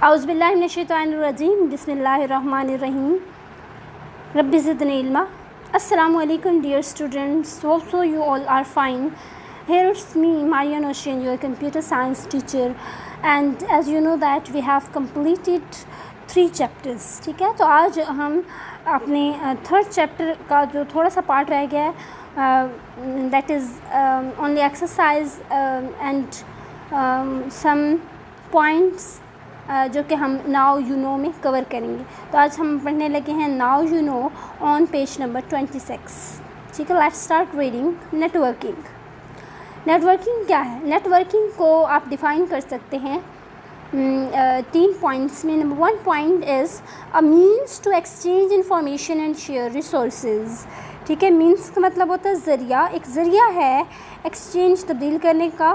औज़ुबिल्लाहि मिनश्शैतानिर्रजीम बिस्मिल्लाहिर्रहमानिर्रहीम rabbi ज़िदनी इल्मा। Assalamu alaikum dear students, hope so you all are fine. Here it's me Maria Nosheen, your computer science teacher, and as you know that we have completed 3 chapters. ठीक है, तो आज हम अपने third chapter का जो थोड़ा सा पार्ट रह गया है that is only exercise and some points जो कि हम नाउ यू नो में कवर करेंगे। तो आज हम पढ़ने लगे हैं now you know on page number 26। ठीक है, let's start reading. Networking. Networking क्या है? नेटवर्किंग को आप डिफ़ाइन कर सकते हैं 3 पॉइंट्स में। Number 1 point is a means to exchange information and share resources. ठीक है, मीन्स का मतलब होता है ज़रिया। एक ज़रिया है एक्सचेंज तब्दील करने का,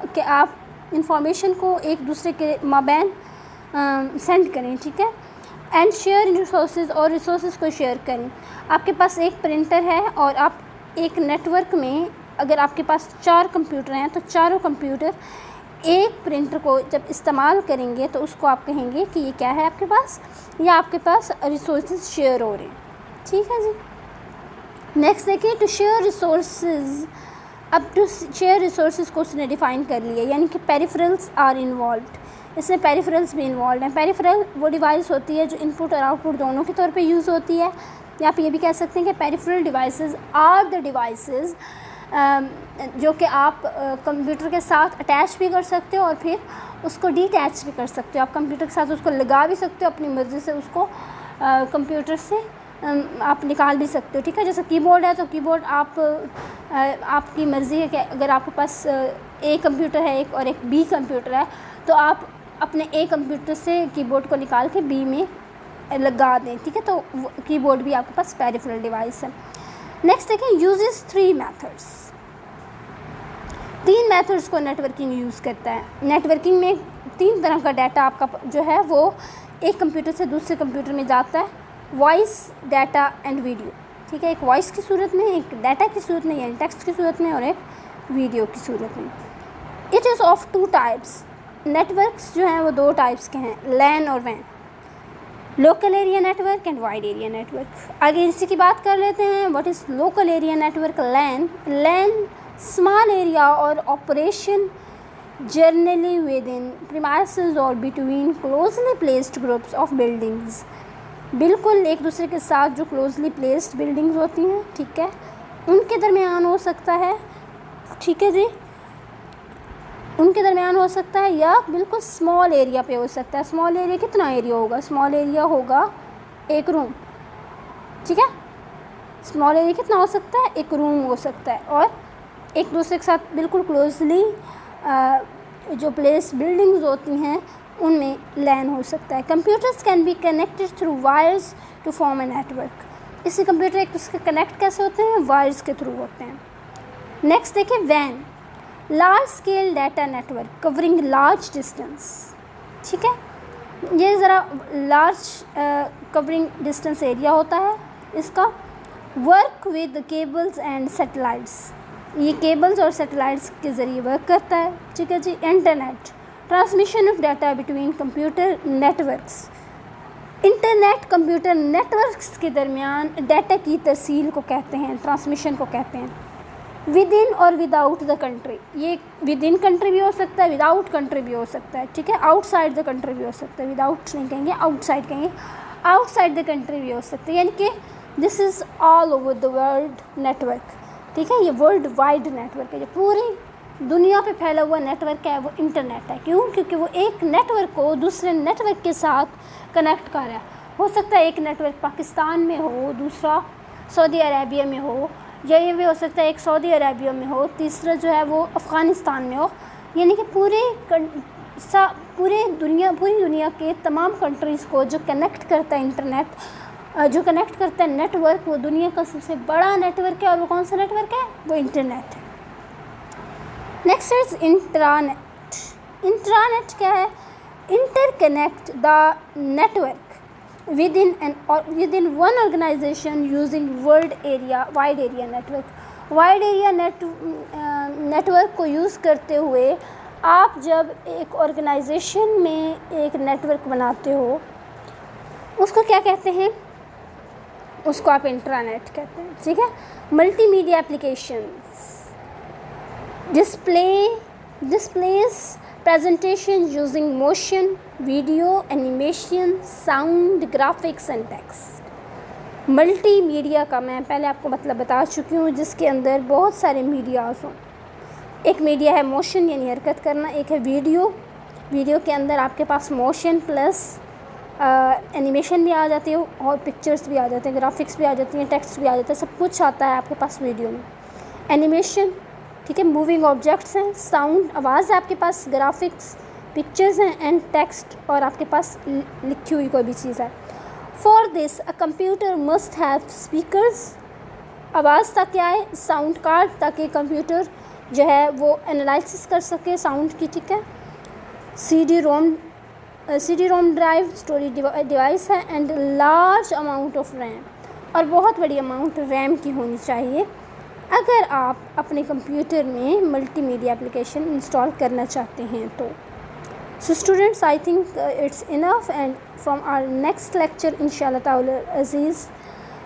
कि आप इंफॉर्मेशन को एक दूसरे के माबैन सेंड करें। ठीक है, एंड शेयर रिसोर्सेज, और रिसोर्सेज को शेयर करें। आपके पास एक प्रिंटर है और आप एक नेटवर्क में, अगर आपके पास 4 कंप्यूटर हैं तो चारों कंप्यूटर एक प्रिंटर को जब इस्तेमाल करेंगे तो उसको आप कहेंगे कि ये क्या है आपके पास, या आपके पास रिसोर्सेज शेयर हो रहे हैं। ठीक है जी, नेक्स्ट देखिए, टू शेयर रिसोर्सेज। अब टू शेयर रिसोर्सेज को उसने डिफ़ाइन कर लिया, यानी कि पेरिफेरल्स आर इन्वॉल्व्ड। इसमें पेरिफेरल्स भी इन्वॉल्व हैं। पेरिफेरल वो डिवाइस होती है जो इनपुट और आउटपुट दोनों के तौर पे यूज़ होती है, या आप ये भी कह सकते हैं कि peripheral devices are the devices जो कि आप कंप्यूटर के साथ अटैच भी कर सकते हो और फिर उसको डिटैच भी कर सकते हो। आप कंप्यूटर के साथ उसको लगा भी सकते हो, अपनी मर्ज़ी से उसको कंप्यूटर से आप निकाल भी सकते हो। ठीक है, जैसे कीबोर्ड है तो कीबोर्ड आपकी मर्ज़ी है कि अगर आपके पास ए कंप्यूटर है एक और एक बी कंप्यूटर है तो आप अपने ए कंप्यूटर से कीबोर्ड को निकाल के बी में लगा दें। ठीक है, तो कीबोर्ड भी आपके पास पेरिफेरल डिवाइस है। नेक्स्ट देखें, यूजेस 3 मेथड्स। 3 मेथड्स को नेटवर्किंग यूज़ करता है। नेटवर्किंग में 3 तरह का डाटा आपका जो है वो एक कंप्यूटर से दूसरे कंप्यूटर में जाता है। Voice, data and video. ठीक है, एक वॉइस की सूरत में, एक डाटा की सूरत में यानी टेक्स्ट की सूरत में, और एक वीडियो की सूरत में। It is of 2 types. Networks जो हैं वो 2 टाइप्स के हैं, लैन और वैन। Local area network and wide area network. आगे इसी की बात कर लेते हैं। What is local area network? LAN. LAN small area और operation generally within premises और between closely placed groups of buildings. बिल्कुल एक दूसरे के साथ जो क्लोजली प्लेस्ड बिल्डिंग्स होती हैं, ठीक है, उनके दरमियान हो सकता है। ठीक है जी, उनके दरमियान हो सकता है, या बिल्कुल स्मॉल एरिया पे हो सकता है। स्मॉल एरिया कितना एरिया होगा? स्मॉल एरिया होगा 1 रूम। ठीक है, स्मॉल एरिया कितना हो सकता है? 1 रूम हो सकता है। और एक दूसरे के साथ बिल्कुल क्लोजली जो प्लेस बिल्डिंग्स होती हैं उनमें लैन हो सकता है। Computers can be connected through wires to form a network. इससे कंप्यूटर एक दूसरे के कनेक्ट कैसे होते हैं? वायर्स के थ्रू होते हैं। नेक्स्ट देखिए, वैन। Large scale data network covering large distance. ठीक है, ये ज़रा लार्ज कवरिंग डिस्टेंस एरिया होता है इसका। Work with cables and satellites. ये केबल्स और सैटेलाइट्स के ज़रिए वर्क करता है। ठीक है जी। Internet, transmission of data between computer networks. Internet computer networks के दरमियान डाटा की तरसील को कहते हैं, ट्रांसमिशन को कहते हैं। विद इन और विदाउट द कंट्री। ये विद इन कंट्री भी हो सकता है, विदाउट कंट्री भी हो सकता है। ठीक है, आउटसाइड द कंट्री भी हो सकता है। विदाउट नहीं कहेंगे, आउटसाइड कहेंगे। आउटसाइड द कंट्री भी हो सकता है, यानी कि this is all over the world network. ठीक है, ये वर्ल्ड वाइड नेटवर्क है, जो पूरी दुनिया पे फैला हुआ नेटवर्क है वो इंटरनेट है। क्यों? क्योंकि वो एक नेटवर्क को दूसरे नेटवर्क के साथ कनेक्ट कर रहा है। हो सकता है एक नेटवर्क पाकिस्तान में हो, दूसरा सऊदी अरेबिया में हो, या ये भी हो सकता है एक सऊदी अरेबिया में हो, तीसरा जो है वो अफ़गानिस्तान में हो। यानी कि पूरी दुनिया के तमाम कंट्रीज़ को जो कनेक्ट करता है इंटरनेट, जो कनेक्ट करता है नेटवर्क, वो दुनिया का सबसे बड़ा नेटवर्क है। और वो कौन सा नेटवर्क है? वो इंटरनेट है। Next is intranet. इंट्रानेट क्या है? Interconnect the network within one organisation using wide area network. Wide area network को यूज़ करते हुए आप जब एक ऑर्गेनाइजेशन में एक नेटवर्क बनाते हो उसको क्या कहते हैं, उसको आप इंट्रानेट कहते हैं, ठीक है। Multimedia applications displays presentation using motion, video, animation, sound, graphics and text। Multimedia का मैं पहले आपको मतलब बता चुकी हूँ, जिसके अंदर बहुत सारे मीडियाज़ हों। एक मीडिया है मोशन यानी हरकत करना, एक है वीडियो के अंदर आपके पास मोशन प्लस एनिमेशन भी आ जाती है और पिक्चर्स भी आ जाते हैं, ग्राफिक्स भी आ जाती हैं, टेक्स्ट भी आ जाता है, सब कुछ आता है आपके पास वीडियो में। एनिमेशन, ठीक है, मूविंग ऑब्जेक्ट्स हैं। साउंड, आवाज़ है आपके पास। ग्राफिक्स, पिक्चर्स हैं। एंड टेक्स्ट, और आपके पास लिखी हुई कोई भी चीज़ है। For this a computer must have speakers. आवाज़ तक क्या है, साउंड कार्ड, ताकि कंप्यूटर जो है वो एनालिसिस कर सके साउंड की, ठीक है। C D ROM drive storage device है। And large amount of RAM, और बहुत बड़ी अमाउंट रैम की होनी चाहिए अगर आप अपने कंप्यूटर में मल्टीमीडिया एप्लीकेशन इंस्टॉल करना चाहते हैं तो। So students, I think it's enough, and from our next lecture इंशाल्लाह ताला अज़ीज़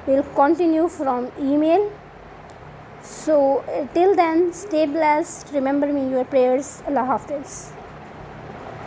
we'll continue from email. So till then, stay blessed. Remember me in your prayers. Allah Hafiz.